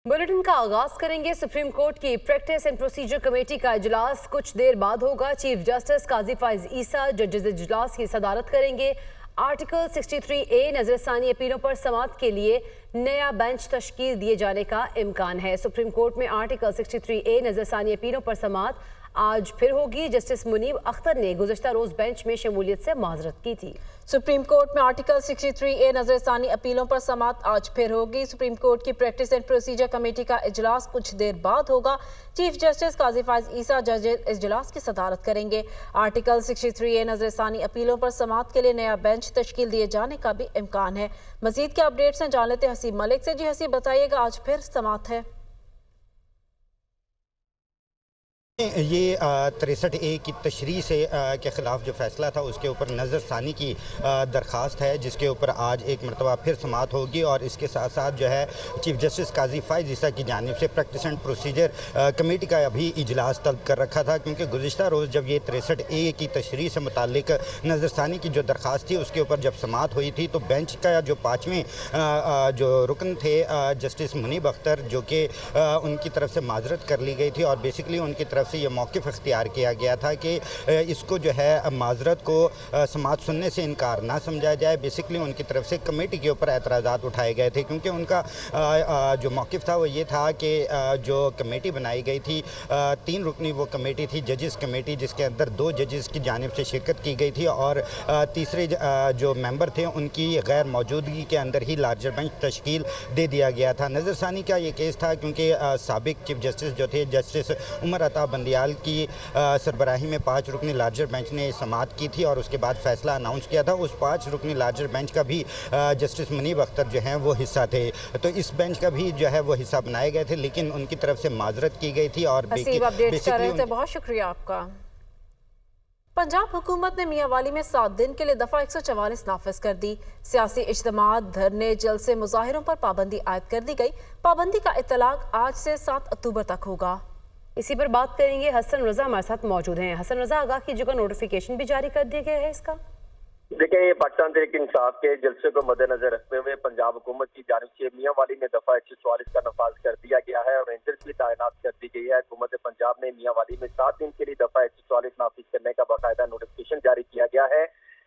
Bulletin का आगाज करेंगे। सुप्रीम कोर्ट की प्रैक्टिस एंड प्रोसीजर कमेटी का इजलास कुछ देर बाद होगा। चीफ जस्टिस काजी फाइज ईसा जजेस इजलास की सदारत करेंगे। आर्टिकल 63A नजरसानी अपीलों पर समाअत के लिए नया बेंच तश्कील दिए जाने का इम्कान है। सुप्रीम कोर्ट में आर्टिकल 63A नजरसानी अपीलों पर समाअत आज फिर होगी। जस्टिस मुनीब अख्तर ने गुज़श्ता रोज बेंच में शमूलियत से माजरत की थी। सुप्रीम कोर्ट में आर्टिकल 63A नजरसानी अपीलों पर समाअत आज फिर होगी। सुप्रीम कोर्ट की प्रैक्टिस एंड प्रोसीजर कमेटी का इजलास कुछ देर बाद होगा। चीफ जस्टिस काजी फाइज ईसा जजेस इजलास की सदारत करेंगे। आर्टिकल 63A नजरसानी अपीलों पर समाअत के लिए नया बेंच तश्कील दिए जाने का भी इम्कान है। मजीद के अपडेट्स हैं जान लेते हसीब मलिक से। जी हसीब, बताइएगा, आज फिर समाअत है। ये 63A की तशरीह से के ख़िलाफ़ जो फ़ैसला था उसके ऊपर नज़रसानी की दरख्वास्त है, जिसके ऊपर आज एक मरतबा फिर समाअत होगी। और इसके साथ साथ जो है चीफ जस्टिस काजी फाइज ईसा की जानिब से प्रैक्टिस एंड प्रोसीजर कमेटी का अभी इजलास तलब कर रखा था, क्योंकि गुज़श्ता रोज़ जब ये 63A की तशरीह से मुतालिक नज़रसानी की जो दरख्वास्त थी उसके ऊपर जब समाअत हुई थी तो बेंच का जो 5वें जो रुकन थे जस्टिस मुनीब अख्तर, जो कि उनकी तरफ से माजरत कर ली गई थी और बेसिकली उनकी तरफ से ये मौक़िफ़ इख्तियार किया गया था कि इसको जो है माजरत को समाअत सुनने से इनकार ना समझा जाए। बेसिकली उनकी तरफ से कमेटी के ऊपर एतराज़ात उठाए गए थे, क्योंकि उनका जो मौक़िफ़ था वो ये था कि जो कमेटी बनाई गई थी 3 रुकनी वो कमेटी थी, जजेस कमेटी, जिसके अंदर 2 जजेस की जानिब से शिरकत की गई थी और तीसरे जो मेंबर थे उनकी गैर मौजूदगी के अंदर ही लार्जर बेंच तश्कील दे दिया गया था। नज़रसानी का ये केस था क्योंकि साबिक चीफ जस्टिस जो थे जस्टिस उमर अता बंदियाल की सरबराही में 5 रुकनी लार्जर बेंच ने समाअत की थी और उसके बाद फैसला अनाउंस किया था। उस 5 रुकनी लार्जर बेंच का भी जस्टिस मुनीब अख्तर जो हैं वो हिस्सा थे, तो इस बेंच का भी जो है वो हिस्सा बनाए गए थे, लेकिन उनकी तरफ से माजरत की गई थी। और बहुत शुक्रिया आपका। पंजाब हुकूमत ने मियांवाली में 7 दिन के लिए दफ़ा 144 नाफिज कर दी। सियासी इज्तिमात, धरने, जलसे, मुजाहिरों पर पाबंदी आयद कर दी गई। पाबंदी का इत्तलाक आज से 7 अक्टूबर तक होगा। इसी पर बात करेंगे। हसन रजा हमारे साथ मौजूद हैं। हसन रजा, आगाह की जगह नोटिफिकेशन भी जारी कर दिया गया है इसका? देखें, ये पाकिस्तान तहरीक इंसाफ के जलसे को मद्देनजर रखते हुए पंजाब हुकूमत की जानिब से मियांवाली में दफा 144 का नफाज कर दिया गया है और रेंजर्स भी तैनात कर दी गई है। हुकूमत पंजाब ने मियांवाली में 7 दिन के लिए दफा 144 नाफिज करने का बाकायदा नोटिफिकेशन जारी किया गया है।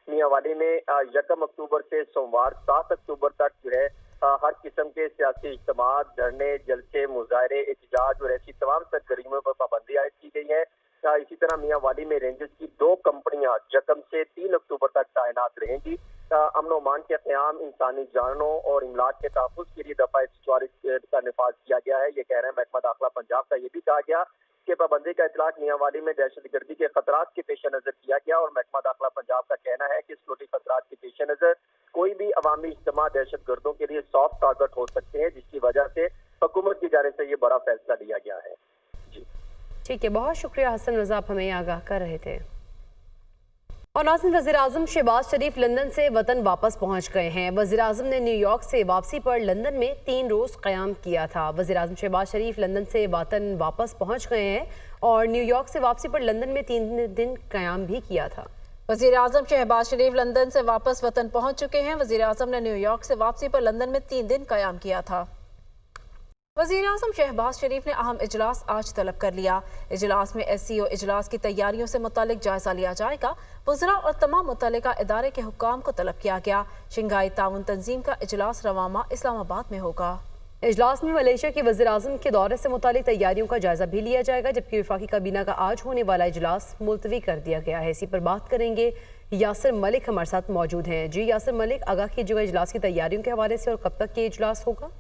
मियांवाली में 1 अक्टूबर से सोमवार 7 अक्टूबर तक जो है हर किस्म के सियासी इज्तिमात, धरने, जलसे, मुजाहरे, एहतजाज और ऐसी तमाम सरगर्मियों पर पाबंदी आयद की गई है। इसी तरह मियांवाली में रेंजर्स की 2 कंपनियां 1 से 3 अक्टूबर तक तैनात रहेंगी। अमन अमान के क़याम, इंसानी जानों और इमलाक के तहफ़्फ़ुज़ के लिए दफ़ा 144 का नफाज किया गया है। ये कह रहे हैं महकमा दाखिला पंजाब का। ये भी कहा गया कि पाबंदी का इतलाक मियांवाली में दहशतगर्दी के खतरात के पेश नज़र किया गया और महकमा दाखिला पंजाब का कहना है कि सिक्योरिटी खतरात के पेश नज़र कोई भी अवामी इज्तिमा दहशत गर्दों के लिए सॉफ्ट टारगेट हो सकते हैं, जिसकी वजह से हुकूमत की जानिब से ये बड़ा फैसला लिया गया है। जी ठीक है, बहुत शुक्रिया हसन रजा, आप हमें आगाह कर रहे थे। और नाज़रीन, वज़ीर-ए-आज़म शहबाज शरीफ लंदन से वतन वापस पहुंच गए हैं। वज़ीर-ए-आज़म ने न्यूयॉर्क से वापसी पर लंदन में 3 रोज़ क़याम किया था। वज़ीर-ए-आज़म शहबाज शरीफ लंदन से वतन वापस पहुंच गए हैं और न्यूयॉर्क से वापसी पर लंदन में 3 दिन क़याम भी किया था। वज़ीर-ए-आज़म शहबाज शरीफ लंदन से वापस वतन पहुंच चुके हैं। वज़ीर-ए-आज़म ने न्यूयॉर्क से वापसी पर लंदन में 3 दिन क़याम किया था। वज़ीर-ए-आज़म शहबाज शरीफ ने अहम इजलास आज तलब कर लिया। इजलास में SCO इजलास की तैयारियों से मुतालिक जायजा लिया जाएगा। वज़रा और तमाम मुतल्लिका इदारे के हुक्काम को तलब किया गया। शंघाई ताउन तंजीम का इजलास रवामा इस्लामाबाद में होगा। इजलास में मलेशिया के वज़ीर-ए-आज़म के दौरे से मुतालिक तैयारियों का जायजा भी लिया जाएगा, जबकि वफाकी काबीना का आज होने वाला इजलास मुलतवी कर दिया गया है। इसी पर बात करेंगे। यासिर मलिक हमारे साथ मौजूद हैं। जी यासिर मलिक, आगाह कीजिएगा इजलास की तैयारियों के हवाले से और कब तक ये इजलास होगा?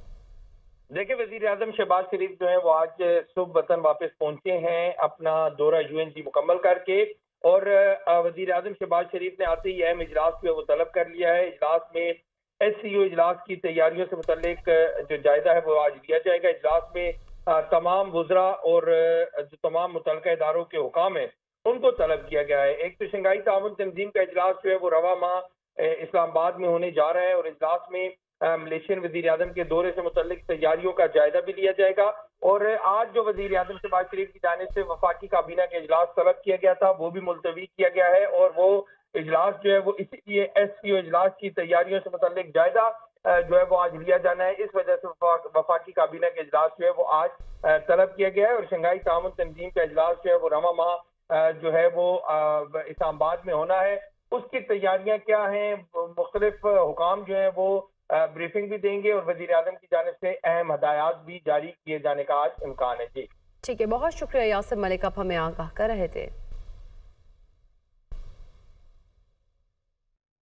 देखिए, वज़ीर-ए-आज़म शहबाज शरीफ जो है वो आज सुबह वतन वापस पहुंचे हैं अपना दौरा UNG मुकम्मल करके, और वज़ीर-ए-आज़म शहबाज शरीफ ने आते ही अहम इजलास जो वो तलब कर लिया है। इजलास में SCO इजलास की तैयारियों से मुतल्लिक जो जायजा है वो आज लिया जाएगा। इजलास में तमाम वज़रा और जो तमाम मुतल्लिका इदारों के हुकाम हैं उनको तलब किया गया है। एक तो शंघाई ताउन तंजीम का इजलास जो है वो रवा माह इस्लामाबाद में होने जा रहा है और इजलास में मलेशियन वज़ीर-ए-आज़म के दौरे से मुतल्लिक तैयारियों का जायजा भी लिया जाएगा। और आज जो वज़ीर-ए-आज़म शहबाज शरीफ की जानिब से वफाकी काबीना का इजलास तलब किया गया था वो भी मुलतवी किया गया है और वो इजलास जो है वो इसीलिए SCO इजलास की तैयारियों से मुतल्लिक जायजा जो है वो आज लिया जाना है। इस वजह से वफाकी काबीना के इजलास जो है वो आज तलब किया गया है और शंघाई ताउन तंजीम का इजलास जो है वो रवा माह जो है वो इस्लामाबाद में होना है। उसकी तैयारियां क्या हैं, मुख्तलिफ हुकाम जो है वो ब्रीफिंग भी देंगे और वजीर आजम की जानिब से अहम हदायत भी जारी किए जाने का आज इम्कान है। जी ठीक है, बहुत शुक्रिया यासिर मलिक, आप हमें आगाह कर रहे थे।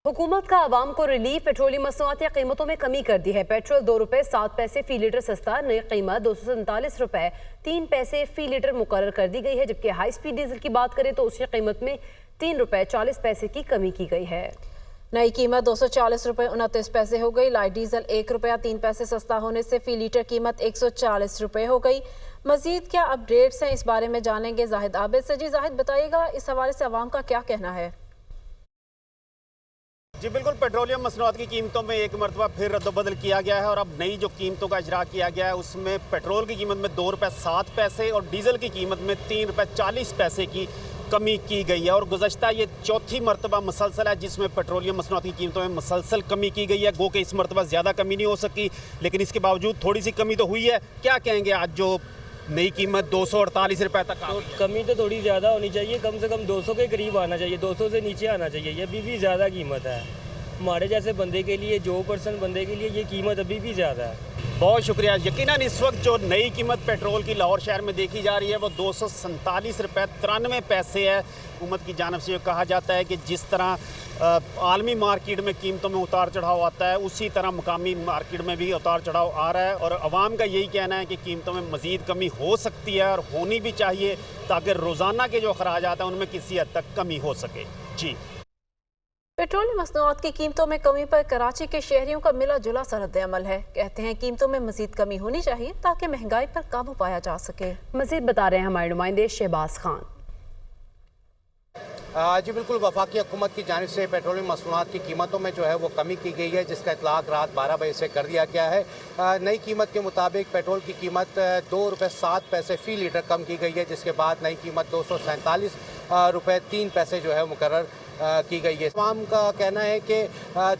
हुकूमत का आवाम को रिलीफ, पेट्रोलियम मसनूआत की कीमतों में कमी कर दी है। पेट्रोल 2 रुपए 7 पैसे फी लीटर सस्ता, नई कीमत 247 रुपए 3 पैसे फी लीटर मुकर्रर कर दी गई है। जबकि हाई स्पीड डीजल की बात करें तो उसकी कीमत में 3 रुपए 40 पैसे की कमी की गई है। नई कीमत 240 रुपए 29 पैसे हो गई। लाइट डीजल 1 रुपया 3 पैसे सस्ता होने से फी लीटर कीमत 140 रुपए हो गई। मजीद क्या अपडेट्स हैं, इस बारे में जानेंगे जाहिद आबिद से। जी जाहिद, बताइएगा इस हवाले से आवाम का क्या कहना है? जी बिल्कुल, पेट्रोलियम मसनूआत की कीमतों में एक मरतबा फिर रद्दबदल किया गया है और अब नई जो कीमतों का इजरा किया गया है उसमें पेट्रोल की कीमत में 2 रुपये 7 पैसे और डीजल की कीमत में 3 रुपये 40 पैसे की कमी की गई है। और गुज़श्ता ये चौथी मरतबा मुसलसल है जिसमें पेट्रोलियम मसनूआत की कीमतों में मुसलसल कमी की गई है। गो कि इस मरतबा ज़्यादा कमी नहीं हो सकी, लेकिन इसके बावजूद थोड़ी सी कमी तो हुई है। क्या कहेंगे आज जो नई कीमत 248 रुपये तक आ गई है? कमी तो थोड़ी ज़्यादा होनी चाहिए, कम से कम 200 के करीब आना चाहिए, 200 से नीचे आना चाहिए। ये अभी भी ज़्यादा कीमत है हमारे जैसे बंदे के लिए, जो पर्सन बंदे के लिए ये कीमत अभी भी ज़्यादा है। बहुत शुक्रिया। यकीनन इस वक्त जो नई कीमत पेट्रोल की लाहौर शहर में देखी जा रही है वो 247 रुपये 93 पैसे है। हुकूमत की जानिब से ये कहा जाता है कि जिस तरह आलमी मार्केट में कीमतों में उतार चढ़ाव आता है उसी तरह मुकामी मार्केट में भी उतार चढ़ाव आ रहा है और आवाम का यही कहना है कि कीमतों में मज़ीद कमी हो सकती है और होनी भी चाहिए ताकि रोज़ाना के जो अखराजात हैं उनमें किसी हद तक कमी हो सके। जी, पेट्रोलियम मसनूआत की कीमतों में कमी पर कराची के शहरियों का मिला जुला रद्द अमल है। कहते हैं कीमतों में मजीद कमी होनी चाहिए ताकि महंगाई पर काबू पाया जा सके। मजीद बता रहे हैं हमारे नुमाइंदे शहबाज खान। जी बिल्कुल, वफाकी हुकूमत की जानिब से पेट्रोलियम मसनूआत की कीमतों में जो है वो कमी की गई है जिसका इतलाक रात 12 बजे से कर दिया गया है। नई कीमत के मुताबिक पेट्रोल की कीमत 2 रुपये 7 पैसे फ़ी लीटर कम की गई है, जिसके बाद नई कीमत 247 रुपये 3 पैसे जो है मुकर्रर की गई है। तमाम का कहना है कि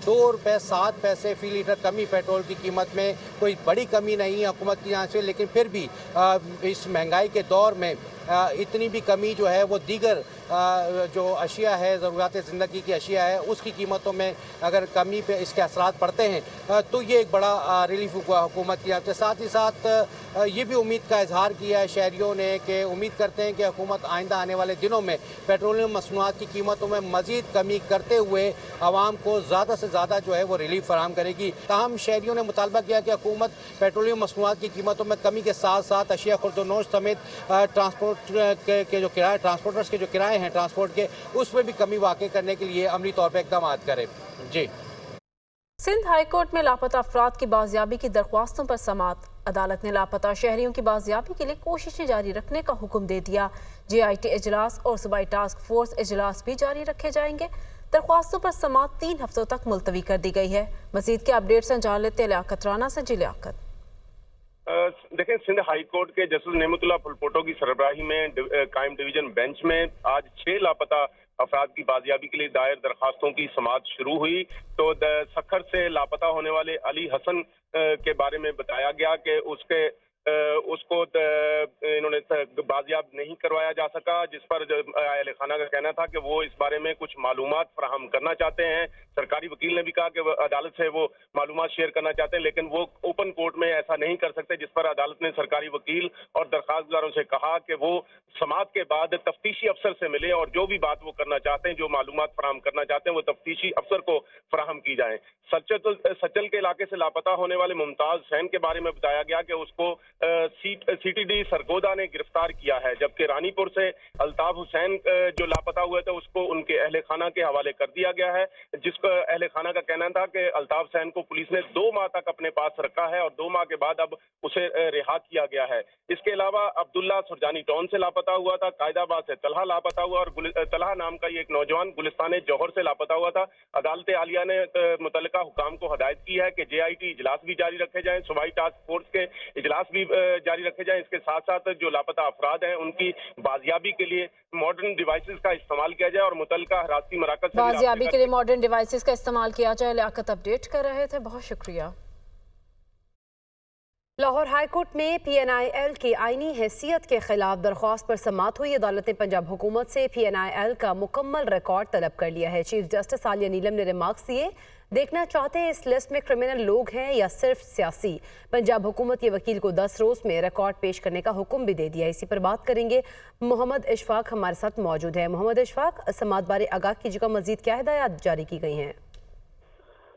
2 रुपये 7 पैसे फ़ी लीटर कमी पेट्रोल की कीमत में कोई बड़ी कमी नहीं है हुकूमत की जानिब से, लेकिन फिर भी इस महंगाई के दौर में इतनी भी कमी जो है वो दीगर जो अशिया है, ज़रूरत ज़िंदगी की अशिया है, उसकी कीमतों में अगर कमी पे इसके असरात पड़ते हैं तो ये एक बड़ा रिलीफ हुआ हुकूमत की तरफ से। साथ ही साथ ये भी उम्मीद का इजहार किया है शहरियों ने कि उम्मीद करते हैं कि हुकूमत आइंदा आने वाले दिनों में पेट्रोलियम मसनूआत की कीमतों में मज़ीद कमी करते हुए आवाम को ज़्यादा से ज़्यादा जो है वो रिलीफ फराहम करेगी। ताहम शहरियों ने मुतालबा किया कि हुकूमत पेट्रोलियम मसनूआत की कीमतों में कमी के साथ साथ अशिया खुर्दनोश समेत ट्रांसपोर्ट के जो किराए, ट्रांसपोर्टर्स के जो किराए हैं ट्रांसपोर्ट के, उसमें भी कमी वाक़ई करने के लिए अमली तौर पर इक़दाम करे। जी, सिंध हाई कोर्ट में लापता अफराद की बाजियाबी की दरख्वास्तों पर समाअत। अदालत ने लापता शहरियों की बाजियाबी के लिए कोशिशें जारी रखने का हुक्म दे दिया। JIT इजलास और सूबाई टास्क फोर्स इजलास भी जारी रखे जाएंगे। दरख्वास्तों पर समाअत 3 हफ्तों तक मुलतवी कर दी गई है। मजीद के अपडेट्स जान लेते हैं लियाकत राना से। जी लियाकत। देखें, सिंध हाई कोर्ट के जस्टिस नेमतुल्ला फुलपोटो की सरबराही में कायम डिवीजन बेंच में आज 6 लापता अफराद की बाजियाबी के लिए दायर दरखास्तों की समाअत शुरू हुई। तो सखर से लापता होने वाले अली हसन के बारे में बताया गया कि उसको इन्होंने बाजियाब नहीं करवाया जा सका, जिस पर अहले खाना का कहना था कि वो इस बारे में कुछ मालूमात फराहम करना चाहते हैं। सरकारी वकील ने भी कहा कि अदालत से वो मालूमात शेयर करना चाहते हैं, लेकिन वो ओपन कोर्ट में ऐसा नहीं कर सकते, जिस पर अदालत ने सरकारी वकील और दरखास्तदारों से कहा कि वो समाअत के बाद तफ्तीशी अफसर से मिले और जो भी बात वो करना चाहते हैं, जो मालूमात फराहम करना चाहते हैं, वो तफ्तीशी अफसर को फराहम की जाए। सचल के इलाके से लापता होने वाले मुमताज हुसैन के बारे में बताया गया कि उसको CTD सरगोदा ने गिरफ्तार किया है, जबकि रानीपुर से अल्ताफ हुसैन जो लापता हुए थे उसको उनके अहले खाना के हवाले कर दिया गया है, जिसको अहले खाना का कहना था कि अल्ताफ हुसैन को पुलिस ने 2 माह तक अपने पास रखा है और 2 माह के बाद अब उसे रिहा किया गया है। इसके अलावा अब्दुल्ला सुरजानी टाउन से लापता हुआ था, कायदाबाद से तलहा लापता हुआ और तलहा नाम का ये एक नौजवान गुलिस्तान जौहर से लापता हुआ था। अदालत आलिया ने मुतल्लिका हुकाम को हदायत की है कि JIT इजलास भी जारी रखे जाएं, सूबाई टास्क फोर्स के इजलास भी जारी रखे जाएं। इसके साथ साथ जो लापता अफराद अफराद हैं उनकी बाजियाबी के लिए मॉडर्न डिवाइसेस का इस्तेमाल किया जाए और मुतल्लिका हिरासती मराकज़ से बाजियाबी के लिए मॉडर्न डिवाइसेस का इस्तेमाल किया जाए। लियाकत अपडेट कर रहे थे, बहुत शुक्रिया। लाहौर हाई कोर्ट में PNIL की आईनी हैसियत के खिलाफ दरख्वास्त पर समाअत हुई। अदालत ने पंजाब हुकूमत से PNIL का मुकम्मल रिकॉर्ड तलब कर लिया है। चीफ जस्टिस आलिया नीलम ने रिमार्क्स दिए, देखना चाहते हैं इस लिस्ट में क्रिमिनल लोग हैं या सिर्फ सियासी। पंजाब हुकूमत के वकील को 10 रोज में रिकॉर्ड पेश करने का हुक्म भी दे दिया। इसी पर बात करेंगे, मोहम्मद इशफाक हमारे साथ मौजूद है। मोहम्मद इशफाक, समाअत बारे आगाह कीजिएगा, मजीद क्या हिदायत जारी की गई हैं?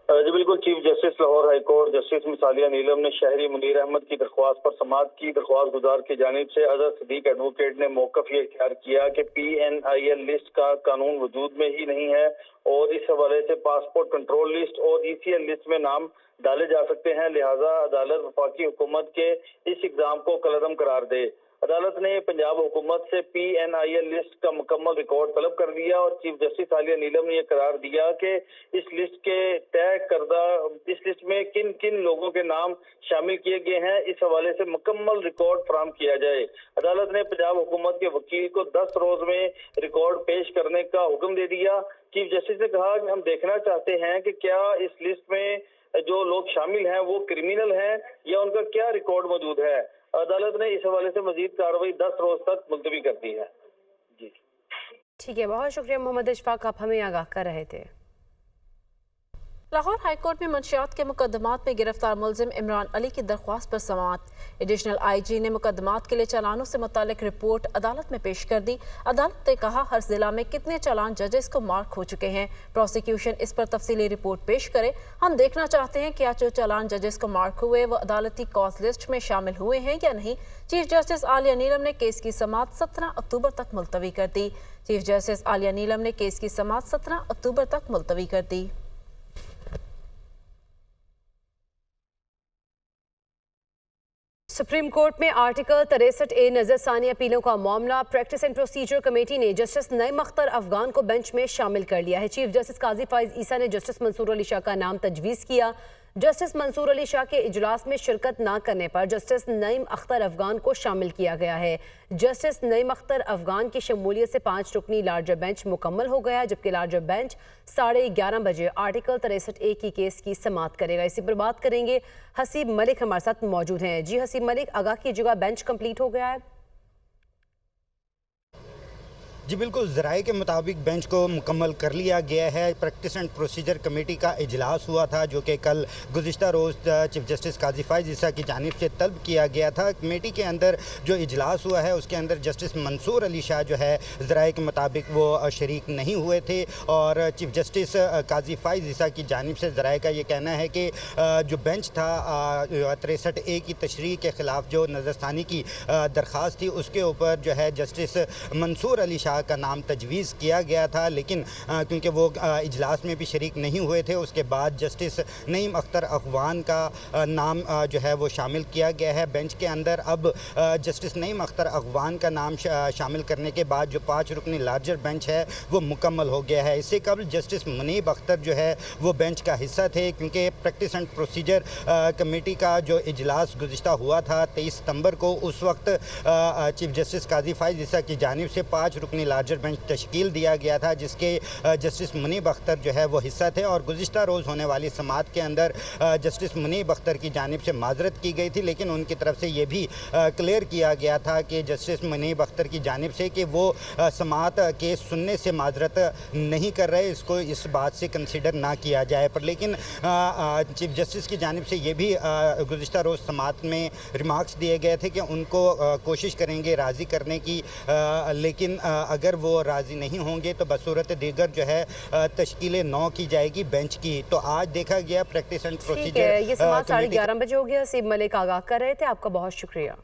जी बिल्कुल, chief justice Lahore high court justice miss Aalia Neelum ने शहरी मुनीर अहमद की दरख्वास्त पर समाअत की। दरख्वास्त गुजार की जानिब से अजहर सदीक एडवोकेट ने मौक़िफ़ ये इख्तियार किया कि PNIL लिस्ट का कानून वजूद में ही नहीं है और इस हवाले से पासपोर्ट कंट्रोल लिस्ट और ECL लिस्ट में नाम डाले जा सकते हैं, लिहाजा अदालत वफाकी हुकूमत के इस इक़दाम को कलअदम करार दे। अदालत ने पंजाब हुकूमत से PNIL लिस्ट का मुकम्मल रिकॉर्ड तलब कर लिया और चीफ जस्टिस आलिया नीलम ने यह करार दिया कि इस लिस्ट के तय करदा इस लिस्ट में किन किन लोगों के नाम शामिल किए गए हैं, इस हवाले से मुकम्मल रिकॉर्ड फराहम किया जाए। अदालत ने पंजाब हुकूमत के वकील को 10 रोज में रिकॉर्ड पेश करने का हुक्म दे दिया। चीफ जस्टिस ने कहा कि हम देखना चाहते हैं कि क्या इस लिस्ट में जो लोग शामिल हैं वो क्रिमिनल हैं या उनका क्या रिकॉर्ड मौजूद है। अदालत ने इस हवाले से मजीद कार्रवाई 10 रोज तक मुलतवी कर दी है। जी ठीक है, बहुत शुक्रिया मोहम्मद इशफाक, आप हमें आगाह कर रहे थे। लाहौर हाई कोर्ट में मंशियात के मुकदमात में गिरफ्तार मुलजिम इमरान अली की दरख्वास्त पर समाअत। एडिशनल IG ने मुकदमात के लिए चालानों से मुतालिक रिपोर्ट अदालत में पेश कर दी। अदालत ने कहा हर जिला में कितने चालान जजेस को मार्क हो चुके हैं, प्रोसिक्यूशन इस पर तफसीली रिपोर्ट पेश करे। हम देखना चाहते हैं क्या जो चालान जजेस को मार्क हुए वो अदालती कॉज लिस्ट में शामिल हुए हैं या नहीं। चीफ जस्टिस आलिया नीलम ने केस की समाअत 17 अक्टूबर तक मुलतवी कर दी। चीफ जस्टिस आलिया नीलम ने केस की समाअत 17 अक्टूबर तक मुलतवी कर दी। सुप्रीम कोर्ट में आर्टिकल 63A नजरसानी अपीलों का मामला। प्रैक्टिस एंड प्रोसीजर कमेटी ने जस्टिस नईम अख्तर अफगान को बेंच में शामिल कर लिया है। चीफ जस्टिस काजी फाइज ईसा ने जस्टिस मंसूर अली शाह का नाम तजवीज़ किया। जस्टिस मंसूर अली शाह के इजलास में शिरकत न करने पर जस्टिस नईम अख्तर अफगान को शामिल किया गया है। जस्टिस नईम अख्तर अफगान की शमूलियत से 5 रुकनी लार्जर बेंच मुकम्मल हो गया, जबकि लार्जर बेंच 11:30 बजे आर्टिकल 63A की केस की समाअत करेगा। इसी पर बात करेंगे, हसीब मलिक हमारे साथ मौजूद हैं। जी हसीब मलिक, आगाह कीजिएगा, बेंच कंप्लीट हो गया है? जी बिल्कुल, ज़राए के मुताबिक बेंच को मुकम्मल कर लिया गया है। प्रैक्टिस एंड प्रोसीजर कमेटी का इजलास हुआ था जो कि कल गुज़िश्ता रोज़ चीफ जस्टिस काजी फाइज ईसा की जानिब से तलब किया गया था। कमेटी के अंदर जो इजलास हुआ है उसके अंदर जस्टिस मंसूर अली शाह जो है ज़राए के मुताबिक वो शरीक नहीं हुए थे और चीफ जस्टिस काजी फाइज ईसा की जानिब से ज़राए का ये कहना है कि जो बेंच था 63A की तशरीह के ख़िलाफ़ जो नज़रसानी की दरख्वास्त थी उसके ऊपर जो है जस्टिस मंसूर अली शाह का नाम तजवीज़ किया गया था, लेकिन क्योंकि वो इजलास में भी शरीक नहीं हुए थे उसके बाद जस्टिस नईम अख्तर अफगान का नाम जो है वो शामिल किया गया है बेंच के अंदर। अब जस्टिस नईम अख्तर अफगान का नाम शामिल करने के बाद जो 5 रुकनी लार्जर बेंच है वो मुकम्मल हो गया है। इससे कबल जस्टिस मुनीब अख्तर जो है वो बेंच का हिस्सा थे, क्योंकि प्रैक्टिस एंड प्रोसीजर कमेटी का जो इजलास गुज़िश्ता हुआ था 23 सितंबर को, उस वक्त चीफ जस्टिस काजी फाइज ईसा की जानिब से 5 रुकनी लार्जर बेंच तश्कील दिया गया था जिसके जस्टिस मुनीब अख्तर जो है वो हिस्सा थे और गुज़िश्ता रोज़ होने वाली समाअत के अंदर जस्टिस मुनीब अख्तर की जानिब से माजरत की गई थी, लेकिन उनकी तरफ से ये भी क्लियर किया गया था कि जस्टिस मुनीब अख्तर की जानिब से कि वो समाअत के सुनने से माजरत नहीं कर रहे, इसको इस बात से कंसिडर ना किया जाए। पर लेकिन चीफ जस्टिस की जानिब से ये भी गुज़िश्ता रोज़ समाअत में रिमार्क्स दिए गए थे कि उनको कोशिश करेंगे राज़ी करने की, लेकिन अगर वो राज़ी नहीं होंगे तो बसूरत दीगर जो है तश्कील 9 की जाएगी बेंच की। तो आज देखा गया प्रैक्टिस एंड प्रोसीजर ये समाअत 11:30 बजे हो गया। हसीब मलिक आगाह कर रहे थे, आपका बहुत शुक्रिया।